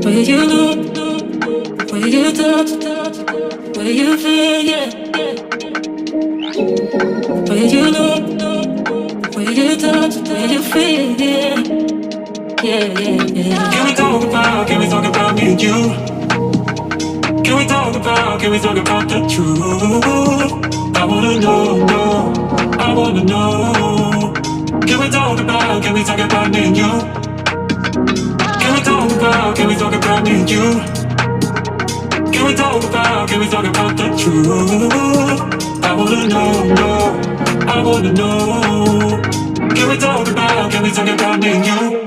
Where you look, where you touch, where you feel, yeah. Where you look, where you touch, where you feel, yeah. Yeah, yeah, yeah. Can we talk about me and you? Can we talk about the truth? I wanna know, I wanna know. Can we talk about me and you? Can we talk about me and you? Can we talk about the truth? I wanna know, I wanna know. Can we talk about me and you?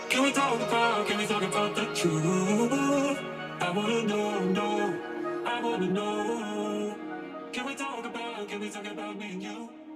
Can we talk about the truth? I wanna know, I wanna know. Can we talk about me and you?